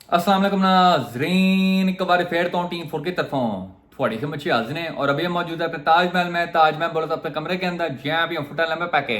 अस्सलाम वालेकुम नाज़रीन, एक बार फिर तो टीम 4 की तरफों थोड़ी खिदमत में हाजिर हैं और अभी हम मौजूद है अपने ताजमहल में। ताजमहल बोलो तो अपने कमरे के अंदर जहाँ भी हम फुटा लंबे पैके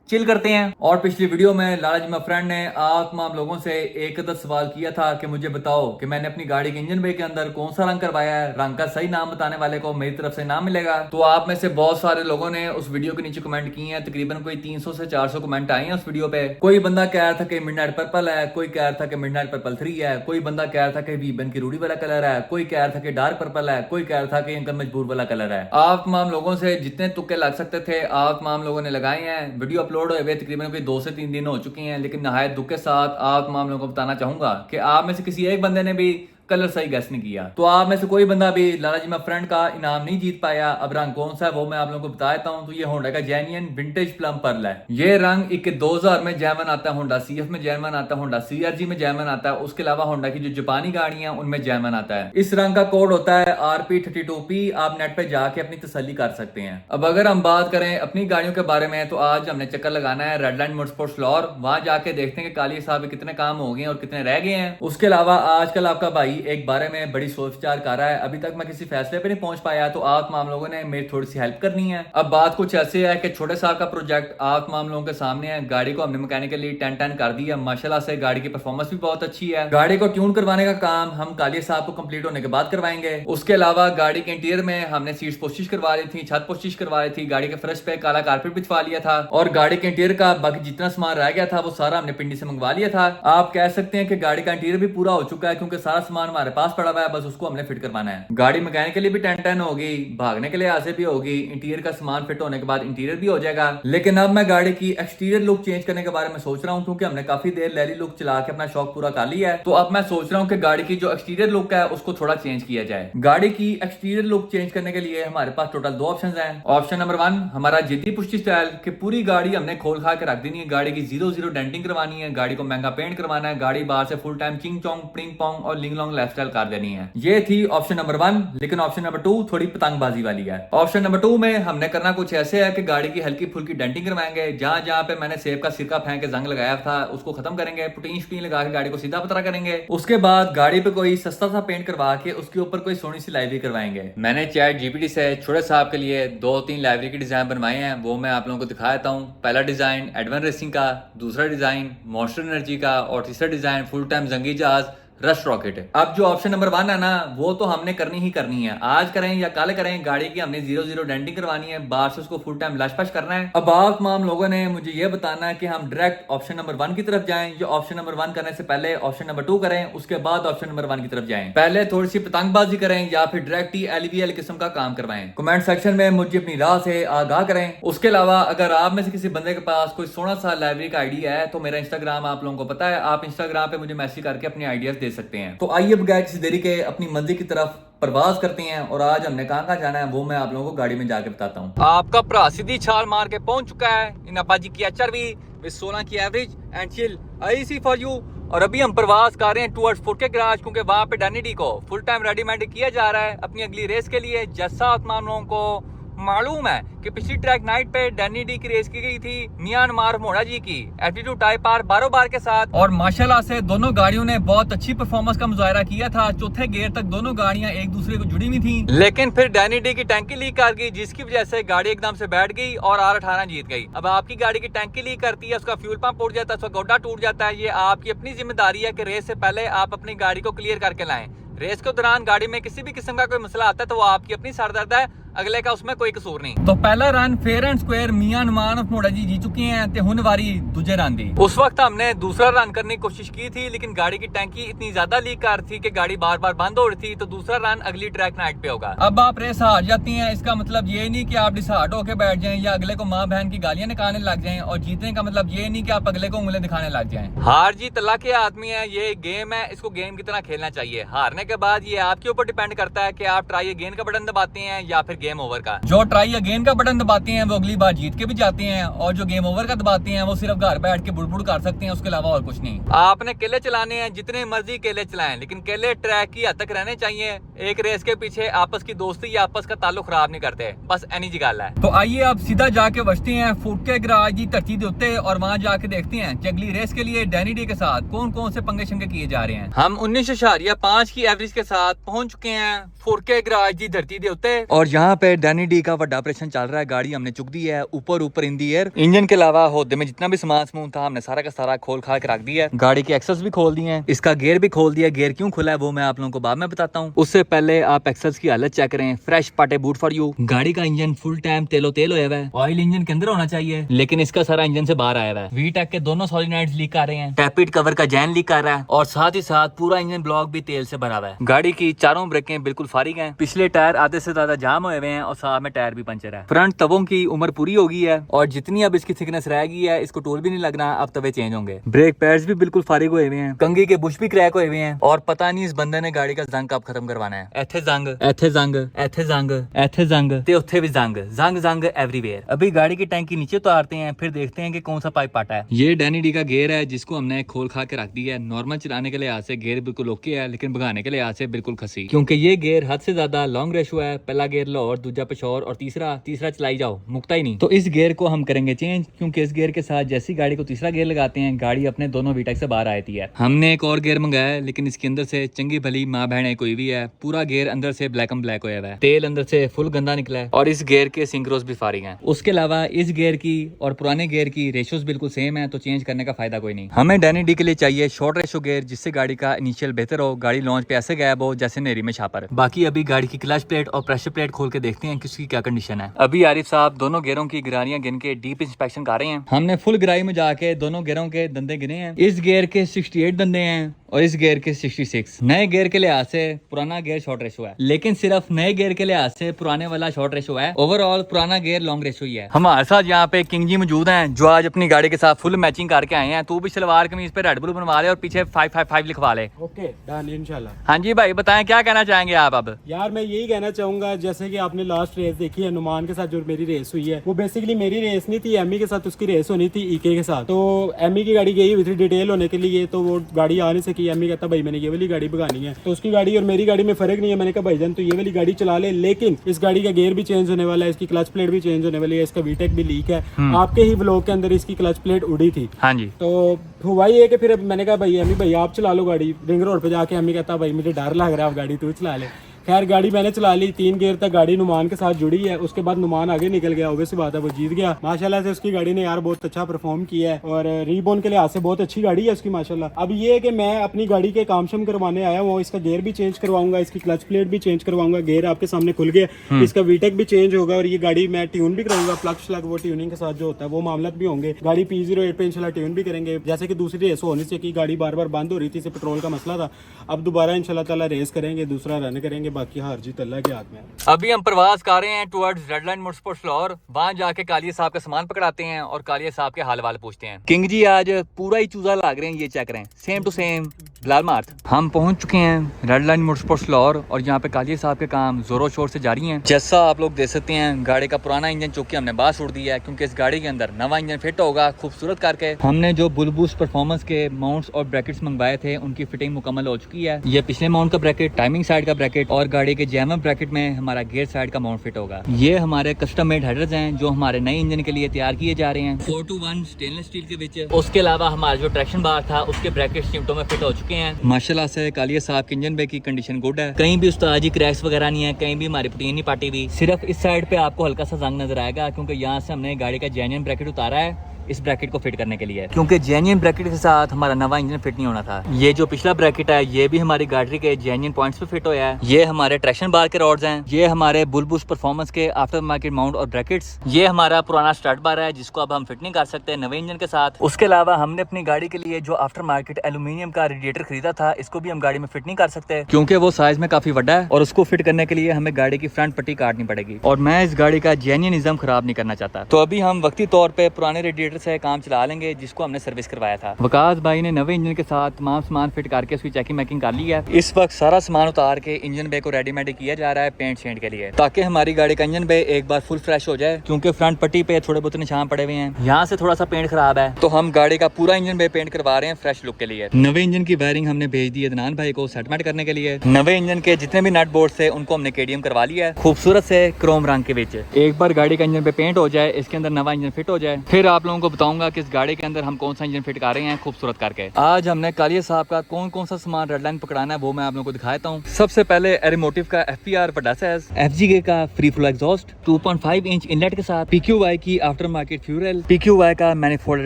चिल करते हैं। और पिछली वीडियो में लाला जी मेरे फ्रेंड ने आप तमाम लोगों से एक अदद सवाल किया था कि मुझे बताओ कि मैंने अपनी गाड़ी के इंजन बे के अंदर कौन सा रंग करवाया है, रंग का सही नाम बताने वाले को मेरी तरफ से नाम मिलेगा। तो आप में से बहुत सारे लोगों ने उस वीडियो के नीचे कमेंट किए हैं, तकरीबन कोई 300 से 400 कमेंट आए हैं उस वीडियो पे। कोई बंदा कह रहा था कि मिडनाइट पर्पल है, कोई कह रहा था कि मिडनाइट पर्पल 3 है, कोई बंदा कह रहा था कि वीबन की रूडी वाला कलर है, कोई कह रहा था कि डार्क पर्पल है, कोई कह रहा था कि अंकल मजबूर वाला कलर है। आप तमाम लोगों से जितने तुक्के लग सकते थे आप तमाम लोगों ने लगाए हैं। वीडियो अपलोड हुए तकरीबन 2 से 3 दिन हो चुके हैं, लेकिन नहायत दुख के साथ आप तमाम लोगों को बताना चाहूंगा कि आप में से किसी एक बंदे ने भी कलर सही गैस नहीं किया। तो आप में से कोई बंदा भी लाला जी मेरे फ्रेंड का इनाम नहीं जीत पाया। अब रंग कौन सा है वो मैं आप लोगों को बता देता हूं। तो ये होंडा का जेन्युइन विंटेज प्लम पर्ल है। ये रंग 2000 में जैमन आता है, होंडा सीएफ में जैमन आता है, होंडा सीआरजी में जैमन आता है। उसके अलावा होंडा की जो जापानी गाड़ियां उनमें जैमन आता है। इस रंग का कोड होता है RP32P। आप नेट पे जाके अपनी तसल्ली कर सकते हैं। अब अगर हम बात करें अपनी गाड़ियों के बारे में तो आज हमने चक्कर लगाना है रेड लाइन मोटरस्पोर्ट्स लाहौर। वहां जाके देखते हैं कि काली साहब के कितने काम हो गए और कितने रह गए हैं। उसके अलावा आजकल आपका भाई एक बारे में बड़ी सोच विचार कर रहा है, अभी तक मैं किसी फैसले पे नहीं पहुंच पाया। तो आप तमाम लोगों ने मेरी थोड़ी सी हेल्प करनी है। अब बात कुछ ऐसे है कि छोटे साहब का प्रोजेक्ट आप तमाम लोगों के सामने है। गाड़ी को हमने मैकेनिकली 10-10 कर दिया माशाल्लाह से। गाड़ी की परफॉर्मेंस भी बहुत अच्छी है। गाड़ी को ट्यून करवाने का काम हम कालिया साहब को कंप्लीट होने के बाद करवाएंगे। उसके अलावा गाड़ी के इंटीरियर में हमने सीट्स पोस्टिश करवा ली थी, छत पोस्टिश करवा ली थी, गाड़ी के फर्श पे काला कारपेट बिछवा लिया था और गाड़ी के इंटीरियर का बाकी जितना सामान रह गया था वो सारा हमने पिंडी से मंगवा लिया था। आप कह सकते हैं कि गाड़ी का इंटीरियर भी पूरा हो चुका है क्योंकि सारा सामान हमारे पास पड़ा हुआ है, बस उसको हमने फिट करवाना है। गाड़ी मैकेनिक के लिए भी 10-10 होगी, भागने के लिए आसे भी होगी। इंटीरियर का सामान फिट होने के बाद इंटीरियर भी हो जाएगा। लेकिन अब मैं गाड़ी की एक्सटीरियर लुक चेंज करने के बारे में सोच रहा हूँ क्योंकि हमने काफी देर लैली लुक चला के अपना शौक पूरा कर लिया है। तो अब मैं सोच रहा हूँ कि गाड़ी की जो एक्सटीरियर लुक है उसको थोड़ा चेंज किया जाए। गाड़ी की एक्सटीरियर लुक चेंज करने के लिए हमारे पास टोटल 2 ऑप्शन है। ऑप्शन नंबर 1 हमारा जिद्दी पुष्टि स्टाइल कि पूरी गाड़ी हमने खोल खा के रख देनी है। गाड़ी की 0-0 डेंटिंग करवानी है, गाड़ी को महंगा पेंट करवाना है, गाड़ी बाहर से फुल टाइम चिंग चोंग प्रिंग पोंग और लिंग लॉन्ग लाइफस्टाइल कर देनी है। ये थी ऑप्शन नंबर 1। लेकिन ऑप्शन नंबर 2 थोड़ी पतंगबाजी वाली है। ऑप्शन नंबर 2 में हमने करना कुछ ऐसे है कि गाड़ी की हल्की फुल्की डेंटिंग करवाएंगे। जहां जहां पे मैंने सेब का सिरका फेंक के जंग लगाया था उसको खत्म करेंगे, पुटीन शुटीन लगा के गाड़ी को सीधा पतरा करेंगे। उसके बाद गाड़ी पे कोई सस्ता सा पेंट करवा के उसके ऊपर कोई सोनी सी लाइब्रेरी करवाएंगे। मैंने ChatGPT से छोटे साहब के लिए 2-3 लाइब्रेरी के डिजाइन बनवाए हैं, वो मैं आप लोगों को दिखा देता हूँ। पहला डिजाइन एडवन रेसिंग का, दूसरा डिजाइन मॉन्स्टर एनर्जी का और तीसरा डिजाइन फुल टाइम जंगी जहाज रस्ट रॉकेट है। अब जो ऑप्शन नंबर 1 है ना वो तो हमने करनी ही करनी है, आज करें या कल करें। गाड़ी की हमने 0-0 डेंटिंग करवानी है, बाहर से उसको फुल टाइम लश करना है। अब आप तमाम लोगों ने मुझे ये बताना है कि हम डायरेक्ट ऑप्शन नंबर 1 की तरफ जाएं या ऑप्शन नंबर 1 करने से पहले ऑप्शन नंबर 2 करें, उसके बाद ऑप्शन नंबर 1 की तरफ जाएं। पहले थोड़ी सी पतंगबाजी करें या फिर डायरेक्ट ही LVL किस्म का काम करवाएं। कमेंट सेक्शन में मुझे अपनी राय से आगाह करें। उसके अलावा अगर आप में से किसी बंदे के पास कोई सोना सा लाइब्रेरी का आइडिया है तो मेरा इंस्टाग्राम आप लोगों को पता है, आप इंस्टाग्राम पे मुझे मैसेज करके अपने आइडियाज दे सकते हैं। तो आइए बगैर किसी देरी के अपनी मंजिल की तरफ प्रवास करते हैं और आज हमने कहाँ जाना है वो मैं आप लोगों को गाड़ी में जाके बताता हूँ। आपका भरा सीधी छाल मार के पहुंच चुका है इन अपाची की HRV विद 16 की average and chill IC for you. और अभी हम प्रवास कर रहे हैं टुवर्ड्स 4K गैराज क्योंकि वहां पे डैनी डी को फुल टाइम रेडीमेड किया जा रहा है अपनी अगली रेस के लिए। जैसा तमाम लोगों को मालूम है कि पिछली ट्रैक नाइट पे डैनी डी की रेस की गई थी म्यांमार मोड़ा जी की एटीट्यूड टाइप R 12 बार के साथ और माशाल्लाह से दोनों गाड़ियों ने बहुत अच्छी परफॉर्मेंस का मुजाहरा किया था। चौथे गियर तक दोनों गाड़ियां एक दूसरे को जुड़ी हुई थी, लेकिन फिर डैनी डी की टैंकी लीक कर गई जिसकी वजह से गाड़ी एकदम से बैठ गई और R18 जीत गई। अब आपकी गाड़ी की टैंकी लीक करती है, उसका फ्यूल पंप उड़ जाता है, उसका गोड्डा टूट जाता है। ये आपकी अपनी जिम्मेदारी है कि रेस से पहले आप अपनी गाड़ी को क्लियर करके लाएं। रेस के दौरान गाड़ी में किसी भी किस्म का कोई मसला आता है तो वो आपकी अपनी सरदर्द है, अगले का उसमें कोई कसूर नहीं। तो पहला run fair and square Mian Nauman of मोड़ा जी जीत चुके हैं ते हुन वारी दूजे रन दी। उस वक्त हमने दूसरा रन करने की कोशिश की थी लेकिन गाड़ी की टैंकी इतनी ज्यादा लीक कर थी कि गाड़ी बार बार बंद हो रही थी। तो दूसरा रन अगली ट्रैक नाइट पे होगा। अब आप रेस हार जाती हैं इसका मतलब ये नहीं कि आप डिसहार्ट होकर बैठ जाएं या अगले को माँ बहन की गालियां निकालने लग जाएं, और जीतने का मतलब ये नहीं कि आप अगले को उंगलियां दिखाने लग जाएं। हार जीत अल्लाह के आदमी है, ये गेम है, इसको गेम की तरह खेलना चाहिए। हारने के बाद ये आपके ऊपर डिपेंड करता है कि आप ट्राई अगेन का बटन दबाते हैं या फिर गेम ओवर का। जो ट्राई अगेन का बटन दबाते हैं वो अगली बार जीत के भी जाते हैं और जो गेम ओवर का दबाते हैं वो सिर्फ घर बैठ के बुड़बुड़ कर सकते हैं, उसके अलावा और कुछ नहीं। आपने केले चलाने हैं, जितने मर्जी केले चलाएं लेकिन केले ट्रैक की हद तक रहने चाहिए। एक रेस के पीछे आपस की दोस्ती या आपस का ताल्लुक खराब नहीं करते, बस एनी जी गल है। तो आइए आप सीधा जाके बचते हैं फुटके गराज की धरती के उत्ते और वहाँ जाके देखते हैं अगली रेस के लिए डैनी डी के साथ कौन कौन से पंगे शंगे किए जा रहे हैं। हम 19.5 की एवरेज के साथ पहुंच चुके हैं फुटके गराज की धरती के उत्ते और यहाँ पे डैनी डी का बड़ा ऑपरेशन चल रहा है। गाड़ी हमने चुक दी है ऊपर इन दी एयर। इंजन के अलावा होदे में जितना भी सामान समून था हमने सारा का सारा खोल खा के रख दिया है। गाड़ी की एक्सेस भी खोल दी है, इसका गेयर भी खोल दिया। गेयर क्यों खुला है वो मैं आप लोगों को बाद में बताता हूँ। उससे पहले आप एक्सेस की हालत चेक करें। फ्रेश पाटे बूट फॉर यू। गाड़ी का इंजन फुल टाइम तेलो तेल होया हुआ है। ऑयल इंजन के अंदर होना चाहिए लेकिन इसका सारा इंजन से बाहर आया हुआ है। वीटेक के दोनों सॉलिनॉइड्स लीक आ रहे हैं। टैपिट कवर का जैन लीक आ रहा है और साथ ही साथ पूरा इंजन ब्लॉक भी तेल से भरा हुआ है। गाड़ी की चारों ब्रेकें बिल्कुल फारिग हैं। पिछले टायर आधे से ज्यादा जाम हुए हुए हैं और साथ में टायर भी पंचर है। फ्रंट तवों की उम्र पूरी हो गई है और जितनी अब इसकी थिकनेस रह गई है इसको टोल भी नहीं लगना, अब तवे चेंज होंगे। ब्रेक पैड्स भी बिल्कुल फारिग हुए हुए हैं। कंघी के बुश भी क्रैक हुए हुए हैं और पता नहीं इस बंदे ने गाड़ी का जंग कब खत्म करवाना है। एथे जंग, एथे जंग, एथे जंग, एथे जंग ते उत्थे भी जंग, जंग जंग एवरीवेयर। अभी गाड़ी की टैंकी नीचे उतारते हैं फिर देखते हैं कि कौन सा पाइप पाटा है। ये डैनी डी का गेयर है जिसको हमने खोल खा के रख दिया है। नॉर्मल चलाने के लिहाज से गेयर बिल्कुल ओके है लेकिन भगाने के लिहाज से बिल्कुल खसी, क्योंकि ये गेयर हद से ज्यादा लॉन्ग रेशो है। पहला गेयर लाहौर, दूसरा पेशौर और तीसरा चलाई जाओ, मुकता ही नहीं। तो इस गेयर को हम करेंगे चेंज, क्योंकि इस गेयर के साथ जैसी गाड़ी को तीसरा गेयर लगाते हैं गाड़ी अपने दोनों वीटेक से बाहर आती है। हमने एक और गेयर मंगाया है लेकिन इसके अंदर से चंगी भली माँ बहन है कोई भी है। पूरा गेयर अंदर से ब्लैक एंड ब्लैक होया हुआ है। तेल अंदर से फुल गंदा निकला है और इस गेयर के सिंक्रोस भी फारिग हैं। उसके अलावा इस गेयर की और पुराने गेयर की रेशोस बिल्कुल सेम है, तो चेंज करने का फायदा कोई नहीं। हमें डैनी डी के लिए चाहिए शॉर्ट रेशो गेयर जिससे गाड़ी का इनिशियल बेहतर हो, गाड़ी लॉन्च पे ऐसे गायब हो जैसे नेरी में छापर। बाकी अभी गाड़ी की क्लच प्लेट और प्रेशर प्लेट खोल के देखते हैं कि उसकी क्या कंडीशन है। अभी आरिफ साहब दोनों गेयरों की गिरारियां गिन के डीप इंस्पेक्शन कर रहे हैं। हमने फुल गिराई में जाके दोनों गेयरों के दंदे गिने हैं। इस गेयर के 68 दंदे हैं और इस गेयर के 66। नए गेयर के लिहाज से पुराना गेयर शॉर्ट रेशो है लेकिन सिर्फ नए गेयर के लिहाज से पुराने वाला शॉर्ट रेशो है। ओवरऑल पुराना गेयर लॉन्ग रेशो ही है। हमारे साथ यहाँ पे किंग जी मौजूद हैं जो आज अपनी गाड़ी के साथ फुल मैचिंग करके आए हैं। तू भी सलवार कमीज पे रेड ब्लू बनवा ले और पीछे 555 लिखवा ले। ओके डन इंशाल्लाह। हाँ जी भाई बताएं क्या कहना चाहेंगे आप। अब यार मैं यही कहना चाहूंगा जैसे कि आपने लास्ट रेस देखी है नुमान के साथ जो मेरी रेस हुई है वो बेसिकली मेरी रेस नहीं थी, एमी के साथ उसकी रेस होनी थी ईके के साथ। तो एमी की गाड़ी गई हुई थी डिटेल होने के लिए तो वो गाड़ी आ नहीं सकी। एमी कहता भाई मैंने ये वाली गाड़ी भगानी है, तो उसकी गाड़ी और मेरी गाड़ी में फर्क नहीं है। मैंने कहा भाईजान तो ये वाली गाड़ी चला ले, लेकिन इस गाड़ी का गेयर भी चेंज होने वाला है, इसकी क्लच प्लेट भी चेंज होने वाली है, इसका वीटेक भी लीक है। आपके ही व्लॉग के अंदर इसकी क्लच प्लेट उड़ी थी। हाँ जी। तो हुआ ये कि फिर मैंने कहा भाई एमी भाई आप चला लो गाड़ी। रिंग रोड पे जाके एमी कहता भाई मुझे डर लग रहा है, अब गाड़ी तू चला ले। खैर गाड़ी मैंने चला ली, 3 गेयर तक गाड़ी नुमान के साथ जुड़ी है। उसके बाद नुमान आगे निकल गया, ऑब्वियस बात है वो जीत गया। माशाल्लाह से उसकी गाड़ी ने यार बहुत अच्छा परफॉर्म किया है और रीबोन के लिहाज से बहुत अच्छी गाड़ी है उसकी माशाल्लाह। अब ये है कि मैं अपनी गाड़ी के काम शम करवाने आया हूँ। इसका गेयर भी चेंज करवाऊंगा, इसकी क्लच प्लेट भी चेंज करवाऊंगा। गेयर आपके सामने खुल गया, इसका वीटेक भी चेंज होगा और ये गाड़ी मैं ट्यून भी कराऊंगा। प्लग श्लग वो ट्यूनिंग के साथ जो होता है वो मामला भी होंगे। गाड़ी P08 पे इंशाल्लाह ट्यून भी करेंगे। जैसे कि दूसरी रेस होनी चाहिए, गाड़ी बार बार बंद हो रही थी, पेट्रोल का मसला था। अब दोबारा इंशाल्लाह ताला रेस करेंगे, दूसरा रन करेंगे, बाकी हार जीत अल्लाह के हाथ में। अभी हम प्रवास कर रहे हैं towards red line motorsports Lahore. वहां जाके कालिया साहब का सामान पकड़ाते हैं और कालिया साहब के हाल वाल पूछते हैं। किंग जी आज पूरा ही चूजा लाग रहे हैं, ये चेक करें, सेम टू सेम बिलाल मार्थ। हम पहुंच चुके हैं रेड लाइन मोटरस्पोर्ट्स लाहौर और यहाँ पे कालिया साहब के काम जोरों शोर से जारी हैं। जैसा आप लोग देख सकते हैं गाड़ी का पुराना इंजन चुके हमने बाहर छोड़ दिया है, क्योंकि इस गाड़ी के अंदर नवा इंजन फिट होगा खूबसूरत करके। हमने जो बुलबूस्ट परफॉर्मेंस के माउंट्स और ब्रैकेट्स मंगवाए थे उनकी फिटिंग मुकम्मल हो चुकी है। ये पिछले माउंट का ब्रैकेट, टाइमिंग साइड का ब्रैकेट और गाड़ी के जैमर ब्रैकेट में हमारा गेयर साइड का माउंट फिट होगा। ये हमारे कस्टम मेड हेडर्स हैं जो हमारे नए इंजन के लिए तैयार किए जा रहे हैं 4-to-1 स्टेनलेस स्टील के बीच। उसके अलावा हमारा जो ट्रैक्शन बार था उसके ब्रैकेट चिमटों में फिट हो चुके हैं। माशाल्लाह से कालिया साहब के इंजन बे की कंडीशन गुड है, कहीं भी उस्ताद जी क्रैक्स वगैरह नहीं है, कहीं भी हमारी पुटीन नहीं पाटी हुई। सिर्फ इस साइड पे आपको हल्का सा जंग नजर आएगा क्योंकि यहाँ से हमने गाड़ी का जेन्युइन ब्रैकेट उतारा है इस ब्रैकेट को फिट करने के लिए, क्योंकि जेन्युइन ब्रैकेट के साथ हमारा नवा इंजन फिट नहीं होना था। ये जो पिछला ब्रैकेट है ये भी हमारी गाड़ी के जेन्युइन पॉइंट्स पे फिट होया है। ये हमारे ट्रैक्शन बार के रॉड्स हैं, ये हमारे बुलबूस्ट परफॉर्मेंस के आफ्टर मार्केट माउंट और ब्रैकेट्स, ये हमारा पुराना स्टार्ट बार है जिसको अब हम फिट नहीं कर सकते नवे इंजन के साथ। उसके अलावा हमने अपनी गाड़ी के लिए जो आफ्टर मार्केट एल्यूमिनियम का रेडिएटर खरीदा था इसको भी हम गाड़ी में फिट नहीं कर सकते क्योंकि वो साइज में काफी बड़ा है और उसको फिट करने के लिए हमें गाड़ी की फ्रंट पट्टी काटनी पड़ेगी और मैं इस गाड़ी का जेन्युइनिज्म खराब नहीं करना चाहता। तो अभी हम वक्ती तौर पे पुराने रेडिएटर से काम चला लेंगे जिसको हमने सर्विस करवाया था। वकास भाई ने नवे इंजन के साथ तमाम सामान फिट करके उसकी चेकिंग मैकिंग कर ली है। इस वक्त सारा सामान उतार के इंजन बे को रेडीमेड किया जा रहा है पेंट शेंट के लिए, ताकि हमारी गाड़ी का इंजन बे एक बार फुल फ्रेश हो जाए, क्योंकि फ्रंट पट्टी पे थोड़े बहुत निशान पड़े हुए हैं, यहाँ से थोड़ा सा पेंट खराब है, तो हम गाड़ी का पूरा इंजन बे पेंट करवा रहे हैं फ्रेश लुक के लिए। नवे इंजन की वायरिंग हमने भेज दी है अदनान भाई को सेटलमेंट करने के लिए। नवे इंजन के जितने भी नट बोल्ट थे उनको हमने केडीएम करवा लिया है खूबसूरत से क्रोम रंग के बीच। एक बार गाड़ी का इंजन पे पेंट हो जाए, इसके अंदर नवा इंजन फिट हो जाए, फिर आप लोगों को बताऊंगा कि इस गाड़ी के अंदर हम कौन सा इंजन फिट कर रहे हैं खूबसूरत करके। आज हमने कालिया साहब का कौन कौन सा सामान रेड लाइन पकड़ाना है वो मैं आप लोगों को दिखाता हूँ। सबसे पहले एरोमोटिव का FPR बड़ा साइज, FGK का free flow exhaust 2.5 inch inlet के साथ, PQY की आफ्टर मार्केट फ्यूल, PQY का मैनिफोल्ड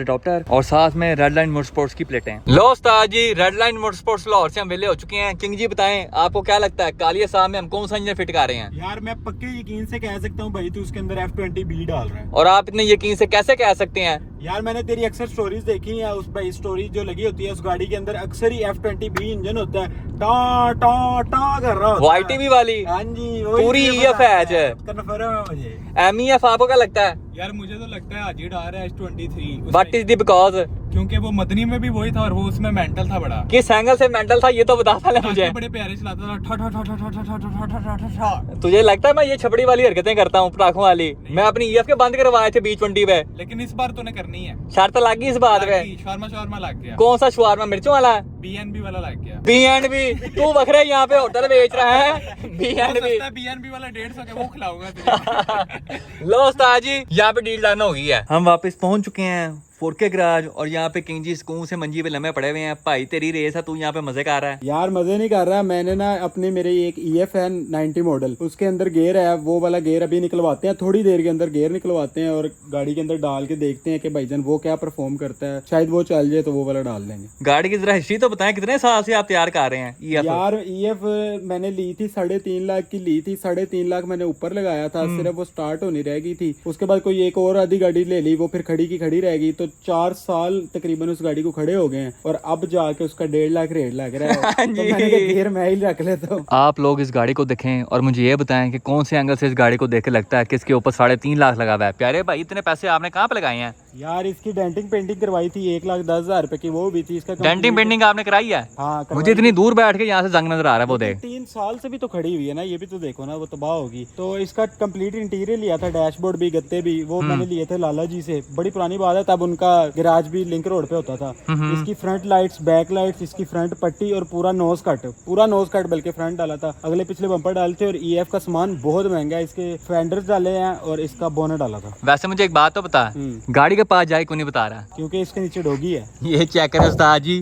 अडॉप्टर और साथ में रेड लाइन मोटरस्पोर्ट्स की प्लेटें। लो उस्ताद जी, रेड लाइन मोटरस्पोर्ट्स लाहौर से हम वेले हो चुके हैं। किंग जी बताएं आपको क्या लगता है कालिया साहब में हम कौन सा इंजन फिट कर रहे हैं? यार मैं पक्के यकीन से कह सकता हूँ भाई तू उसके अंदर F20B डाल रहा है। और आप इतने यकीन से कैसे कह सकते हैं? यार मैंने तेरी अक्सर स्टोरीज देखी हैं, उस भाई स्टोरी जो लगी होती है उस गाड़ी के अंदर अक्सर ही F20B इंजन होता है, टा टा टा कर रहा होता है। YTB वाली? हाँ जी, पूरी EF है। कन्फर्म है मुझे। MEF आपको क्या लगता है? यार मुझे तो लगता है आज ही डाल रहा है S23। What is the because? क्योंकि वो मदनी में भी वही था और वो उसमें मेंटल था बड़ा। किस एंगल से मेंटल था ये तो बता पहले मुझे। बड़े प्यारे चलाता था, ठा ठा ठा ठा ठा ठा ठा ठा ठा ठा ठा। तुझे लगता है मैं ये छपड़ी वाली हरकतें करता हूँ पटाखों वाली? मैं अपनी EF के बंद करवाए थे B20 पे। लेकिन इस बार तूने करनी है। शर्त लग गई इस बात पे? शर्मा लग गया। कौन सा शवारमा मिर्चों वाला? BNB वाला लग गया। B&B? तू बखरे यहाँ पे होटल बेच रहा है B&B? BNB वाला 150 का वो खिलाऊंगा तुझे। लो उस्ताद जी, यहाँ पे डील डन हो गई है। हम वापस पहुंच चुके हैं 4K गराज और यहाँ पे किंग जी सुकून से मंजी पे लम्बे पड़े हुए हैं। भाई तेरी रेस है, तू यहाँ पे मजे कर रहा है। यार मजे नहीं कर रहा, मैंने ना अपने मेरे एक EF है 90 मॉडल, उसके अंदर गेयर है, वो वाला गेयर अभी निकलवाते हैं, थोड़ी देर के अंदर गेयर निकलवाते हैं और गाड़ी के अंदर डाल के देखते हैं कि भाईजान वो क्या परफॉर्म करता है, शायद वो चल जाए तो वो वाला डाल देंगे। गाड़ी की जरा हिस्ट्री तो बताएं, कितने साल से आप तैयार कर रहे हैं EF? यार EF मैंने ली थी 3.5 लाख की ली थी, 3.5 लाख मैंने ऊपर लगाया था, सिर्फ वो स्टार्ट होनी रह गई थी। उसके बाद कोई एक और आधी गाड़ी ले ली, वो फिर खड़ी की खड़ी रह गई, तो 4 साल तकरीबन उस गाड़ी को खड़े हो गए हैं और अब जाके उसका 1.5 लाख रेट लग रहा है। तो मैंने कहा गियर मैं ही रख लेता हूँ। आप लोग इस गाड़ी को देखें और मुझे ये बताएं कि कौन से एंगल से इस गाड़ी को देख के लगता है कि इसके ऊपर 3.5 लाख लगा हुआ है। प्यारे भाई इतने पैसे आपने कहाँ पे लगाए हैं? यार इसकी डेंटिंग पेंटिंग करवाई थी 1,10,000 रुपए की, वो भी थी इसका। डेंटिंग पेंटिंग आपने कराई है? हाँ, मुझे इतनी दूर बैठ के यहाँ से जंग नजर आ रहा है वो देख। 3 साल से भी तो खड़ी हुई है ना, ये भी तो देखो ना, वो तबाह होगी। तो इसका कंप्लीट इंटीरियर लिया था, डैशबोर्ड भी गत्ते भी वो मैंने लिए थे लाला जी से, बड़ी पुरानी बात है, तब उनका गैराज भी लिंक रोड पे होता था। इसकी फ्रंट लाइट्स, बैक लाइट्स, इसकी फ्रंट पट्टी और पूरा नोज कट बल्कि फ्रंट डाला था, अगले पिछले बम्पर डाले थे और EF का सामान बहुत महंगा है, इसके फेंडर्स डाले हैं और इसका बोनट डाला था। वैसे मुझे एक बात तो बता, गाड़ी के पास जाए क्यों नहीं बता रहा? क्योंकि इसके नीचे डॉगी है। ये चेक करें उस्ताद जी,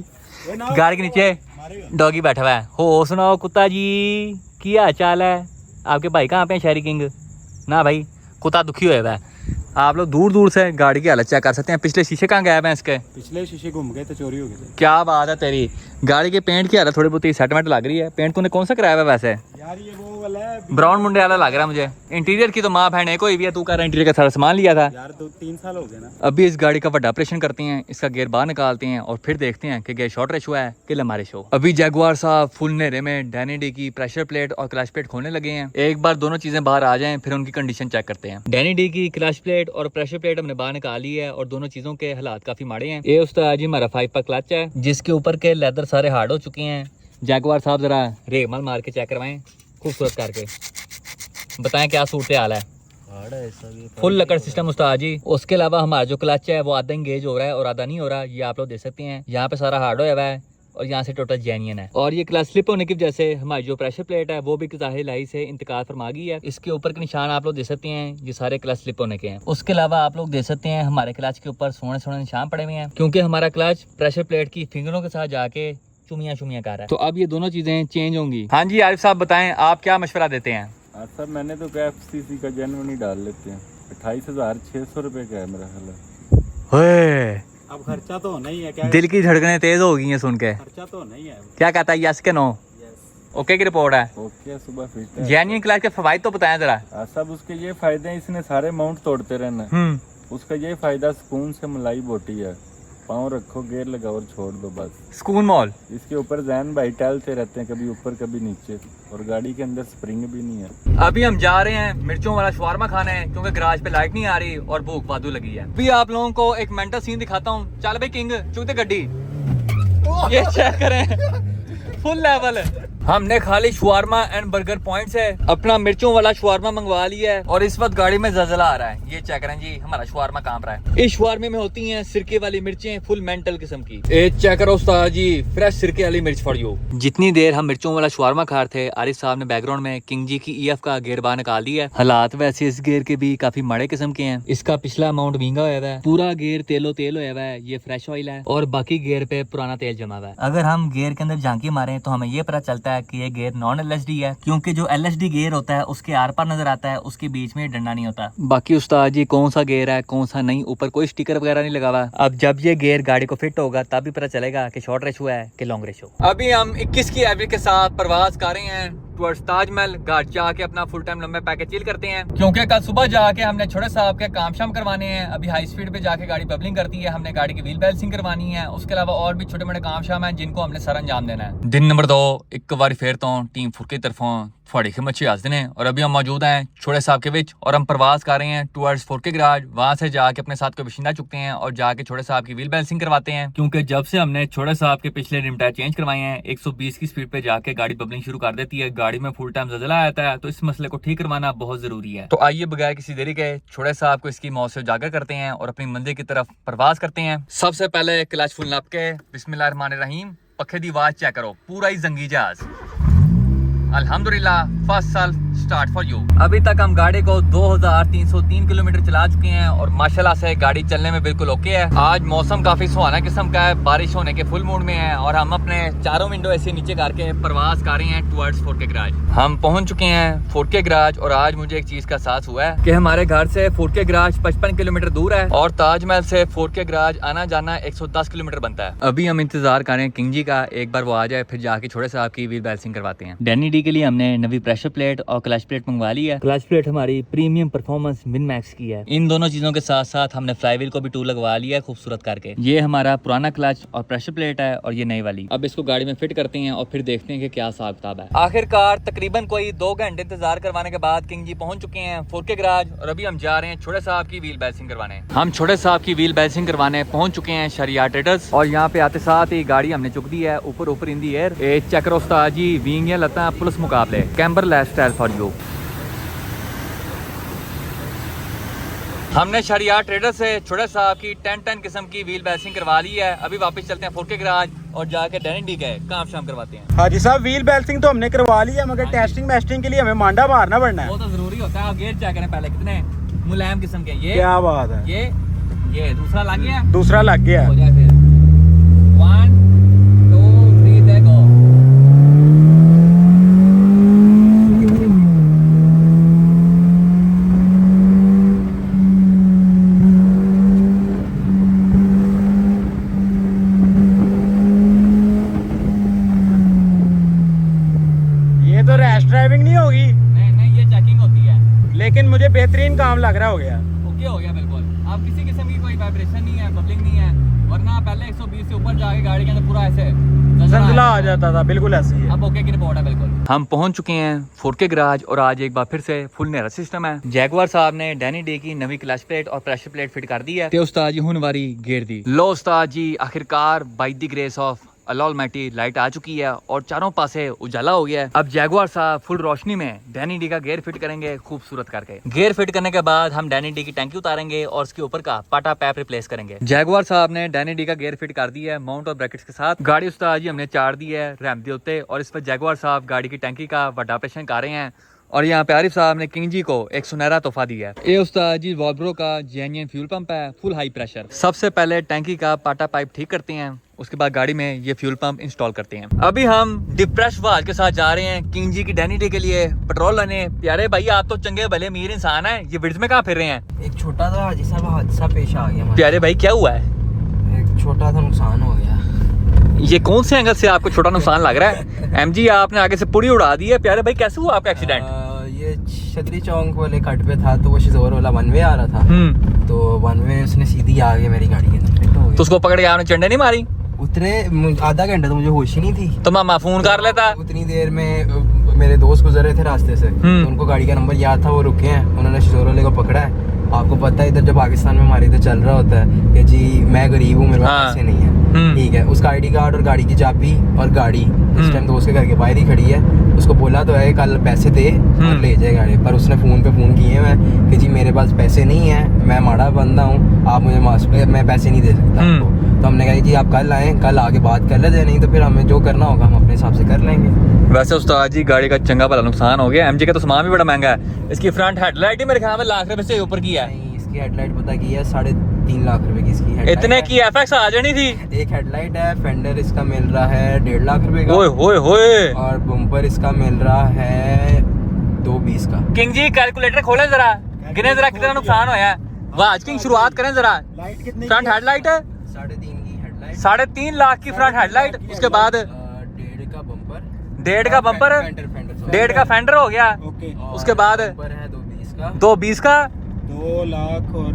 गाड़ी के नीचे डॉगी बैठा हुआ है। हो सुनाओ कुत्ता जी, क्या हाल चाल है? आपके भाई कहाँ पे हैं शहरी किंग? ना भाई, कुत्ता दुखी हुआ है। आप लोग दूर दूर से गाड़ी की हालत चेक कर सकते हैं। पिछले शीशे कहाँ गायब हैं इसके? पिछले शीशे घूम गए थे, चोरी हो गए थे। क्या बात है तेरी। गाड़ी के पेंट की हालत थोड़ी बहुत सेटमेंट लग रही है। पेंट तूने कौन सा कराया है वैसे? यार ये वो वाला है, ब्राउन मुंडे वाला लग रहा है मुझे। इंटीरियर की तो माँ बहन है कोई भी है, तू कर इंटीरियर का सारा सामान लिया था यार। 2-3 साल हो गए ना। अभी इस गाड़ी का बड़ा ऑपरेशन करते हैं, इसका गियर बाहर निकालते हैं और फिर देखते हैं कि गियर शॉर्ट रेशो है कि लंबा रेशो। अभी जैगुआर साहब फुल नेरे में डैनी डी की प्रेशर प्लेट और क्लच प्लेट खोलने लगे हैं। एक बार दोनों चीजें बाहर आ जाएं फिर उनकी कंडीशन चेक करते हैं। डैनी डी की क्लच प्लेट और प्रेशर प्लेट हमने बाहर निकाल ली है और दोनों चीजों के हालात काफी माड़े हैं। ये उस्ताद जी हमारा 5 पर क्लच है जिसके ऊपर के लेदर सारे हार्ड हो चुके हैं। जैगुआर साहब जरा रेगमाल मार के चेक करवाएं खूबसूरत करके, बताएं क्या सूरत हाल है। फुल लकड़ सिस्टम उस्ताद जी। उसके अलावा हमारा जो क्लच है वो आधा इंगेज हो रहा है और आधा नहीं हो रहा, ये आप लोग देख सकते हैं। यहाँ पे सारा हार्ड होया हुआ है और यहाँ से टोटल जेन्युइन है। और ये क्लच स्लिप होने की वजह से हमारी जो प्रेशर प्लेट है वो भी ज़ाहिर लाई से इंतकाल फरमा गई है। इसके ऊपर के निशान आप लोग देख सकते हैं, ये सारे क्लच स्लिप होने के हैं। उसके अलावा आप लोग देख सकते हैं हमारे क्लच के ऊपर सोने सोने निशान पड़े हुए हैं, क्योंकि हमारा क्लच प्रेशर प्लेट की फिंगरों के साथ जाके चुमिया कर रहा है। तो अब ये दोनों चीजें चेंज होंगी। हाँ जी आरिफ साहब बताएं, आप क्या मशवरा देते हैं? सर मैंने तो क्या FCC का जेन्युइन डाल लेते हैं। 28,600 रुपए का है मेरा ख्याल। अब खर्चा तो होना ही है। क्या दिल की धड़कनें तेज हो गई हैं सुन के। खर्चा तो नहीं है। क्या कहता है, यस के नो? ओके की रिपोर्ट है। ओके सुबह फिट है। जेन्युइन क्लच के फवाइद तो बताएं जरा। सब उसके ये फायदे हैं, इसने सारे माउंट तोड़ते रहना। उसका ये फायदा सुकून से मलाई बोटी है। पाँव रखो, गेयर लगाओ और छोड़ दो बस। सुकून मॉल। इसके ऊपर जैन भाई टहलते रहते हैं, कभी ऊपर कभी नीचे, और गाड़ी के अंदर स्प्रिंग भी नहीं है। अभी हम जा रहे हैं मिर्चों वाला शवारमा खाना है, क्योंकि गराज पे लाइट नहीं आ रही और भूख वादू लगी है। अभी आप लोगों को एक मेंटल सीन दिखाता हूँ। चल भाई किंग चुकते गड्डी, ये चेक करें फुल लेवल। हमने खाली शवारमा एंड बर्गर पॉइंट से अपना मिर्चों वाला शवारमा मंगवा लिया है और इस वक्त गाड़ी में जलजला आ रहा है। ये चेक करें जी, हमारा शवारमा कांप रहा है। इस शवारमे में होती हैं सिरके वाली मिर्चें, फुल मेंटल किस्म की। ए चेक करो उस्ताद जी, फ्रेश सिरके वाली मिर्च फॉर यू। जितनी देर हम मिर्चों वाला शवारमा खा रहे थे, आरिफ साहब ने बैकग्राउंड में किंग जी की EF का गेयर बाहर निकाल दिया है। हालात वैसे इस गेयर के भी काफी माड़े किस्म के हैं। इसका पिछला अमाउंट महंगा हुआ है, पूरा गेयर तेलो तेल हुआ है, ये फ्रेश ऑयल है और बाकी गेयर पे पुराना तेल जमा हुआ है। अगर हम गेयर के अंदर झांकी मारें तो हमें ये पता चलता है कि ये गेयर नॉन LSD है, क्योंकि जो LSD गेयर होता है उसके आर पार नजर आता है, उसके बीच में डंडा नहीं होता। बाकी उस्ताद जी कौन सा गेयर है कौन सा नहीं, ऊपर कोई स्टिकर वगैरह नहीं लगा हुआ। अब जब ये गेयर गाड़ी को फिट होगा तब भी पता चलेगा कि शॉर्ट रेशो है कि लॉन्ग रेशो। अभी हम 21 की एवरेज के साथ परवाज कर रहे हैं टुवर्ड्स ताजमहल। घर जाके अपना फुल टाइम लंबे पैकेज चिल करते हैं, क्योंकि कल सुबह जाके हमने छोटे साहब के काम शाम करवाने हैं। अभी हाई स्पीड पे जाके गाड़ी बबलिंग करती है, हमने गाड़ी की व्हील बैलेंसिंग करवानी है। उसके अलावा और भी छोटे मोटे काम शाम हैं जिनको हमने सर अंजाम देना है। दिन नंबर 2 एक बार फिर तो टीम फुर की तरफों थोड़ी खिमत हाजिर हैं और अभी हम मौजूद हैं छोटे साहब के विच और हम प्रवास कर रहे हैं टुवर्ड्स फोर के गराज। वहां से जाके अपने साथ कोई बशिंदा चुकते हैं और जाके छोटे साहब की व्हील बैलेंसिंग करवाते हैं, क्योंकि जब से हमने छोटे साहब के पिछले रिम टायर चेंज करवाए हैं 120 की स्पीड पे जाके गाड़ी बबलिंग शुरू कर देती है, गाड़ी में फुल टाइम जलजला आता है। तो इस मसले को ठीक करवाना बहुत जरूरी है। तो आइए बगैर किसी देरी के छोटे साहब को इसकी मौत से उजागर करते हैं और अपनी मंजिल की तरफ प्रवास करते हैं। सबसे पहले क्लच फुल नप के बिस्मिल्लाहिर्रहमानिर्रहीम, पखे दी आवाज चेक करो, पूरा ही जंगी जहाज। अल्हम्दुलिल्लाह फर्स्ट साल स्टार्ट फॉर यू। अभी तक हम गाड़ी को 2303 किलोमीटर चला चुके हैं और माशाल्लाह से गाड़ी चलने में बिल्कुल ओके है। आज मौसम काफी सुहाना किस्म का है, बारिश होने के फुल मूड में है और हम अपने चारों विंडो ऐसे नीचे करके प्रवास कर रहे हैं टुवर्ड्स फोर्ट के गराज। हम पहुंच चुके हैं फोर्ट के गराज और आज मुझे एक चीज का एहसास हुआ है कि हमारे घर से फोर्ट के गराज 55 किलोमीटर दूर है और ताजमहल से फोर्ट के गराज आना जाना 110 किलोमीटर बनता है। अभी हम इंतजार कर रहे हैं किंग जी का, एक बार वो आ जाए फिर जाके छोटे साहब की व्हील बैलेंसिंग करवाते हैं। डैनी डी के लिए हमने नवी प्रेशर प्लेट और क्लच प्लेट मंगवा ली है। क्लच प्लेट हमारी प्रीमियम परफॉर्मेंस मिन मैक्स की है। इन दोनों चीजों के साथ साथ हमने फ्लाईव्हील को भी टूल लगवा लिया है खूबसूरत करके। ये हमारा पुराना क्लच और प्रेशर प्लेट है और ये नई वाली। अब इसको गाड़ी में फिट करते हैं और फिर देखते हैं कि क्या हिसाब किताब है। आखिरकार तकरीबन कोई 2 घंटे इंतजार करवाने के बाद किंग जी पहुंच चुके हैं फोर्ट के गराज और अभी हम जा रहे हैं छोटे साहब की व्हील बैलेंसिंग करवाने। हम छोटे साहब की व्हील बैलेंसिंग करवाने पहुंच चुके हैं शरिया ट्रेडर्स और यहाँ पे आते साथ ही गाड़ी हमने चुक दी है ऊपर इन दी एयर। चेक करो उस्ताद जी, विंग या लता पुलिस मुकाबले कैम्बर लाइफस्टाइल फॉर यू। हमने शरिया ट्रेडर से छोटे साहब की 10 किस्म की व्हील बैलेंसिंग करवा ली है। अभी वापस चलते हैं फोर्ट के गराज और जाके डैनी डी के काम शाम करवाते हैं। हाजी साहब व्हील बैलेंसिंग तो हमने करवा ली है, मगर टेस्टिंग के लिए हमें मांडा मारना पड़ना है। वो तो जरूरी होता है। आप गेयर चेक करें पहले कितने मुलायम किस्म के। ये क्या बात है, ये दूसरा लग गया, दूसरा लग गया। हो जाए फिर 1 2 3 दे गो। ये तो रैश ड्राइविंग नहीं होगी, नहीं ये चेकिंग होती है, लेकिन मुझे बेहतरीन काम लग रहा हो गया। ओके हो गया बिल्कुल। अब किसी किस्म की कोई वाइब्रेशन नहीं है, बबलिंग नहीं है, वरना पहले 120 से ऊपर जाके गाड़ी के अंदर पूरा ऐसे संदला आ जाता था। बिल्कुल ऐसे ही है। अब ओके की रिपोर्ट है बिल्कुल। हम पहुंच चुके हैं फोर्ट के गराज और आज एक बार फिर से फुल नया सिस्टम है। जैगुआर साहब ने डैनी डे की नवी क्लच प्लेट और प्रेशर प्लेट फिट कर दी है ते उस्ताद जी हुन वारी गेर दी। लो उस्ताद जी, आखिरकार by the grace of Allah almighty light आ चुकी है और चारों पासे उजाला हो गया है। अब जैगुआर साहब फुल रोशनी में डैनी डी का गेयर फिट करेंगे खूबसूरत करके। गेयर फिट करने के बाद हम डैनी डी की टैंकी उतारेंगे और उसके ऊपर का पाटा पैप रिप्लेस करेंगे। जैगुआर साहब ने डैनी डी का गेयर फिट कर दिया है माउंट और ब्रैकेट्स के साथ। गाड़ी उस्ताद जी हमने चाड़ दी है रैंप दे उत्ते और इस पर जैगुआर साहब गाड़ी की टैंकी का बड़ा ऑपरेशन कर रहे हैं और यहाँ पे आरिफ साहब ने किंग जी को एक सुनहरा तोहफा दिया है। ये उस्ताद जी वॉल्ब्रो का जेन्युइन फ्यूल पंप है, फुल हाई प्रेशर। सबसे पहले टैंकी का पाटा पाइप ठीक करते हैं, उसके बाद गाड़ी में ये फ्यूल पंप इंस्टॉल करते हैं। अभी हम डिप्रेस वाल के साथ जा रहे हैं किंग जी की डैनी डे के लिए पेट्रोल लेने। प्यारे भाई आप तो चंगे भले अमीर इंसान हैं, ये विड्स में कहाँ फिर रहे हैं? एक छोटा सा हाजी साहब हादसा पेश आ गया। प्यारे भाई क्या हुआ है? एक छोटा सा नुकसान हो गया। ये कौन से एंगल से आपको छोटा नुकसान लग रहा है? एमजी आपने आगे से पूरी उड़ा दी है। प्यारे भाई कैसे हुआ आपका एक्सीडेंट? ये छतरी चौक वाले कट पे था तो वो शिजोर वाला वन वे आ रहा था, तो वन वे उसने सीधी आगे मेरी गाड़ी के अंदर फिट हो गई। तो उसको पकड़ के आपने चंडे नहीं मारी? उतरे आधा घंटा तो मुझे होश ही नहीं थी। तो मामा फोन कर लेता। उतनी देर में मेरे दोस्त गुजर रहे थे रास्ते से, तो उनको गाड़ी का नंबर याद था, वो रुके हैं, उन्होंने शोर वाले को पकड़ा है। आपको पता है इधर जो पाकिस्तान में हमारे इधर चल रहा होता है कि जी मैं गरीब हूँ, मेरे पास पैसे नहीं है, ठीक है। उसका आईडी कार्ड और गाड़ी की चाबी और गाड़ी इस टाइम दोस्त के घर के बाहर ही खड़ी है। उसको बोला तो है कल पैसे दे और ले जाए गाड़ी, पर उसने फ़ोन पे फ़ोन किए हैं कि जी मेरे पास पैसे नहीं है, मैं माड़ा बंदा हूँ, आप मुझे मैं पैसे नहीं दे सकता आपको। तो हमने कहा जी आप कल आएँ, कल आके बात कर लेते, नहीं तो फिर हमें जो करना होगा हम अपने हिसाब से कर लेंगे। वैसे उस्ताद जी गाड़ी का चंगा भला नुकसान हो गया। एमजी का तो सामान भी बड़ा महंगा है। इसकी फ्रंट हेडलाइट ही मेरे ख्याल में लाख रुपए से ऊपर की है। नहीं, इसकी हेडलाइट पता की है 3.5 लाख रुपए की इसकी हेडलाइट इतने है। की एफएक्स आ जानी थी। एक हेडलाइट है, फेंडर इसका मिल रहा है 1.5 लाख रुपए का, ओए होए होए। और बम्पर इसका मिल रहा है 220 का। किंग जी कैलकुलेटर खोलें जरा, गिने जरा कितना नुकसान होया है। वाह आज किंग शुरुआत करें जरा। लाइट कितनी फ्रंट हेडलाइट है 3.5 की हेडलाइट, 3.5 लाख की फ्रंट हेडलाइट। उसके बाद 1.5 का बम्पर, 1.5 का बम्पर, 1.5 का फेंडर हो गया। ओके। उसके बाद बम्पर है 220 का, 220 का, 2 लाख और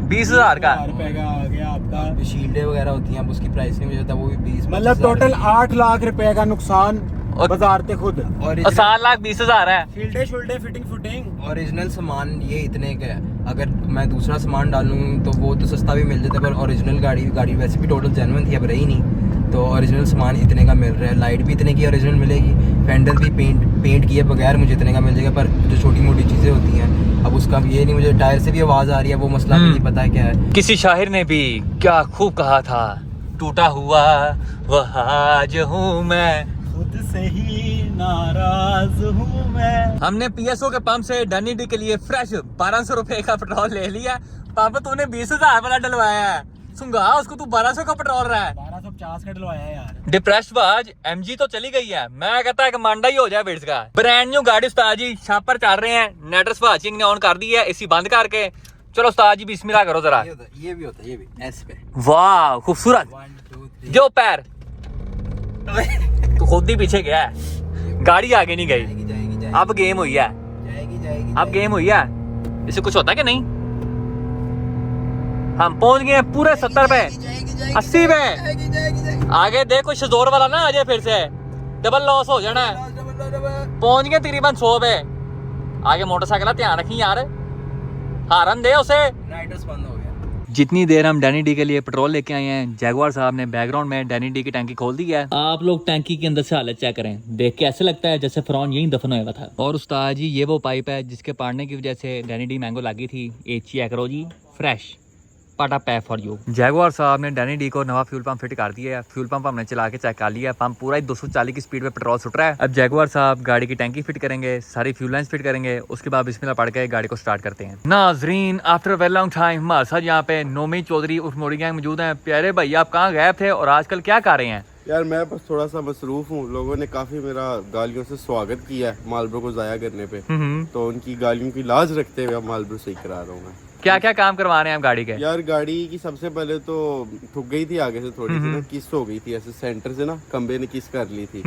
20,000 का। रुपए का आ गया आपका। शील्डें वगैरह होती हैं, अब उसकी प्राइस नहीं मुझे पता, वो भी 20 मतलब टोटल 8 लाख रुपए का नुकसान और- बाजार ते खुद। और 7,20,000 है। शील्डे शुल्डे फिटिंग फुटिंग। ओरिजिनल सामान ये इतने का है। अगर मैं दूसरा सामान डालूं तो वो तो सस्ता भी मिल जाता है, पर ओरिजिनल गाड़ी वैसे भी टोटल जेन्युइन थी, अब रही नहीं, तो ओरिजिनल सामान इतने का मिल रहा है। लाइट भी इतने की ओरिजिनल मिलेगी, फेंडर भी पेंट किए बगैर मुझे इतने का मिल जाएगा। पर जो छोटी मोटी चीज़ें होती हैं, अब उसका ये नहीं, मुझे टायर से भी आवाज़ आ रही है, वो मसला भी नहीं पता है क्या है। किसी शाहिर ने भी क्या खूब कहा था, टूटा हुआ वह आज हूँ मैं, खुद से ही नाराज हूँ मैं। हमने पीएसओ के पंप से डनी डी के लिए फ्रेश 1200 रुपए का पेट्रोल ले लिया। पंप तूने 20,000 वाला डलवाया है, सुंगा उसको तू 1200 का पेट्रोल रहा है। 1250 का डलवाया है यार। डिप्रेस्ड बाज एमजी तो चली गई है, मैं कहता है कि मांडा ही हो जाए बिट्स का। ब्रांड न्यू गाड़ी उस्ताद जी छापर चल रहे हैं, नेटर्स वाचिंग ने ऑन कर दी है, एसी बंद करके। चलो उस्ताद जी बिस्मिल्लाह करो जरा। ये भी होता है, ये भी एस पे। वाह खूबसूरत। 1 2 3 जो पैर तू खुद ही पीछे गया है, गाड़ी आगे नहीं गई। जाएगी अब गेम हुई है, जाएगी अब गेम हुई है। इससे कुछ होता है कि नहीं? हम पहुंच गए हैं पूरे 70 पे, 80 पे। आगे देख कोई शजोर वाला ना आ जाए फिर से, डबल लॉस हो जाना है। पहुंच गए तकरीबन 100 पे। आगे मोटरसाइकिल का ध्यान रखी यार, हारन दे उसे। राइडर्स बंद हो गया। जितनी देर हम डैनी डी के लिए पेट्रोल लेके आए हैं, जैगुआर साहब ने बैकग्राउंड में डैनी डी की टैंकी खोल दी है। आप लोग टैंकी के अंदर से हालत चेक करें, देख के ऐसे लगता है जैसे फरौन यहीं दफन हुआ था। और उस्ताद जी ये वो पाइप है जिसके पाड़ने की वजह से डैनी डी मैंगो लगी थी। एचरो जी फ्रेश पाटा पैक फॉर यू। जैगुआर साहब ने डैनी डी को नवा फ्यूल पंप फिट कर दिया है। फ्यूल पंप हमने चला के चेक कर लिया, पंप पूरा ही 240 की स्पीड पे पेट्रोल सुट रहा है। अब जैगुआर साहब गाड़ी की टैंकी फिट करेंगे, सारी फ्यूल लाइंस फिट करेंगे, उसके बाद बिस्मिल्लाह पढ़ के गाड़ी को स्टार्ट करते हैं। नाजरीन आफ्टर वेरी लॉन्ग टाइम हमारे साथ यहाँ पे नोमी चौधरी उर्फ मोड़ी गैंग मौजूद हैं। प्यारे भाई आप कहाँ गायब थे और आजकल क्या कर रहे हैं? यार मैं बस थोड़ा सा मसरूफ हूँ। लोगों ने काफी मेरा गालियों से स्वागत किया है मालब्रो को जाया करने पे, तो उनकी गालियों की लाज रखते हुए अब मालब्रो सही करा रहा हूँ मैं। क्या क्या काम करवा रहे हैं आप गाड़ी के? यार गाड़ी की सबसे पहले तो ठुक गई थी आगे से, थोड़ी सी ना किस हो गई थी ऐसे सेंटर से ना, खंबे ने किस कर ली थी,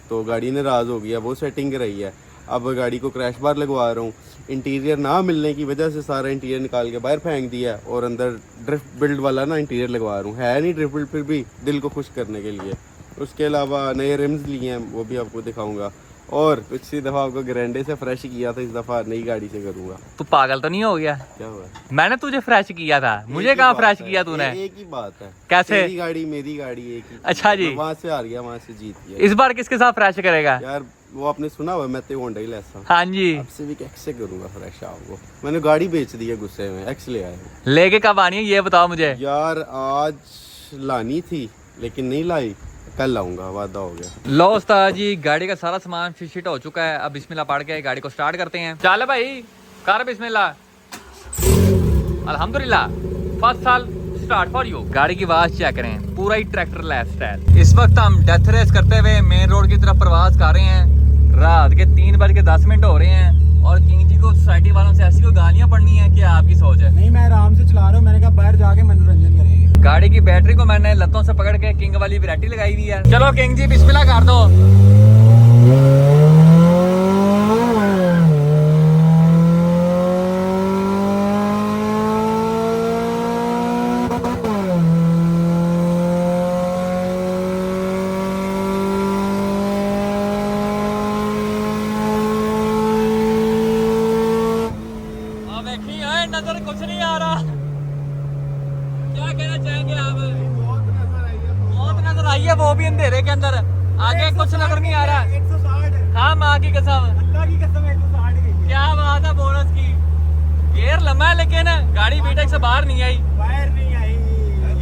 तो गाड़ी ने राज हो गया, वो सेटिंग कराई है। अब गाड़ी को क्रैश बार लगवा रहा हूँ। इंटीरियर ना मिलने की वजह से सारा इंटीरियर निकाल के बाहर फेंक दिया और अंदर ड्रिफ्ट बिल्ड वाला ना इंटीरियर लगवा रहा हूँ। है नहीं ड्रिफ्ट बिल्ड, फिर भी दिल को खुश करने के लिए। उसके अलावा नए रिम्स लिए हैं, वो भी आपको दिखाऊंगा। और पिछली दफ़ा आपको ग्रैंडे से फ्रेश किया था, इस दफ़ा नई गाड़ी से करूँगा। तू पागल तो नहीं हो गया? क्या हुआ? मैंने तुझे फ्रेश किया था, मुझे कहाँ फ्रेश किया तूने? एक ही बात है। कैसे? तेरी गाड़ी मेरी गाड़ी एक ही। अच्छा जी। वहाँ से हार गया, वहाँ से जीत गया। इस बार किसके साथ फ्रेश करेगा? यार वो आपने सुना हुआ, मैं तो होंडा ही लेता हूँ। हाँ जी। अब से भी एक्स से करूँगा फ्रेश आपको। मैंने गाड़ी बेच दी है गुस्से में, एक्स ले आया हूँ। लेके कब आनी है ये बताओ मुझे। यार आज लानी थी लेकिन नहीं लाई, कल लाऊंगा, वादा हो गया। लो उस्ताद जी गाड़ी का सारा सामान फिट हो चुका है। अब बिस्मिल्लाह पढ़ के गाड़ी को स्टार्ट करते हैं। चल भाई कर बिस्मिल्लाह। अल्हम्दुलिल्लाह फर्स्ट साल स्टार्ट फॉर यू। गाड़ी की आवाज चेक करें, पूरा ही ट्रैक्टर लाइफस्टाइल। इस वक्त हम डेथ रेस करते हुए मेन रोड की तरफ प्रवास कर रहे हैं। रात के 3:10 हो रहे हैं और किंग जी को सोसाइटी वालों से ऐसी कोई गालियां पड़नी है, क्या आपकी सोच है? नहीं मैं आराम से चला रहा हूँ, मैंने कहा बाहर जाके मनोरंजन करेंगे। गाड़ी की बैटरी को मैंने लत्तों से पकड़ के किंग वाली वैरायटी लगाई हुई है। चलो किंग जी बिस्मिल्लाह कर दो। अंधेरे के अंदर आगे कुछ नजर नहीं आ रहा। 160 हाँ माँ की कसम, अल्लाह की कसम 160 गई क्या बात है बोनस की। गियर लंबा है लेकिन गाड़ी बीटेक से बाहर नहीं आई। वायर नहीं आई।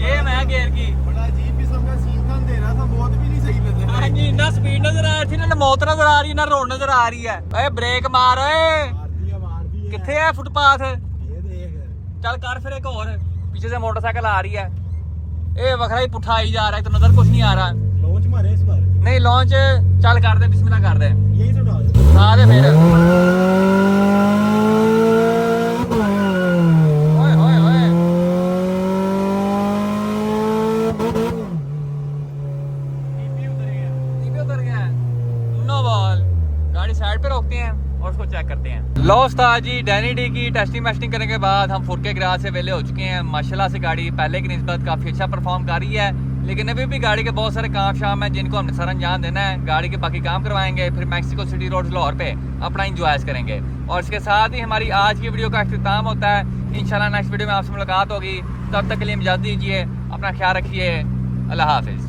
ये मैं गियर की। बड़ा अजीब किस्म का सीन था, अंधेरा था, बहुत भी नहीं सही नजर हाँ जी, ना स्पीड नजर आ रही थी, ना मौत नजर आ रही, ना रोड नजर आ रही है। अरे ब्रेक मार, मार दी है किथे है फुटपाथ? ये देख चल कर फिर एक और। पीछे से मोटरसाइकिल आ रही है, ये वखरा ही पुठा ही जा रहा है, तो नजर कुछ नहीं आ रहा। लॉन्च मारे इस बार नहीं लॉन्च चल कर दे, बिस्मिल्लाह कर दे। यही तो डाल हाँ दे फिर। ओए ओए ओए, टीपी उतर गया। No ball. गाड़ी साइड पे रोकते हैं और उसको चेक करते हैं। लो उस्ताद जी, डैनी डी की टेस्टिंग करने के बाद हम फुरके गराज से वेले हो चुके हैं। माशाल्लाह से गाड़ी पहले की निस्बत काफ़ी अच्छा परफॉर्म कर रही है, लेकिन अभी भी गाड़ी के बहुत सारे काम शाम हैं जिनको हमने सर अंजाम देना है। गाड़ी के बाकी काम करवाएंगे, फिर मैक्सिको सिटी रोड लाहौर पे अपना इंजॉय करेंगे। और इसके साथ ही हमारी आज की वीडियो का अख्तिताम होता है। इंशाल्लाह नेक्स्ट वीडियो में आपसे मुलाकात होगी, तब तक के लिए इजाज़त दीजिए, अपना ख्याल रखिए, अल्लाह हाफिज़।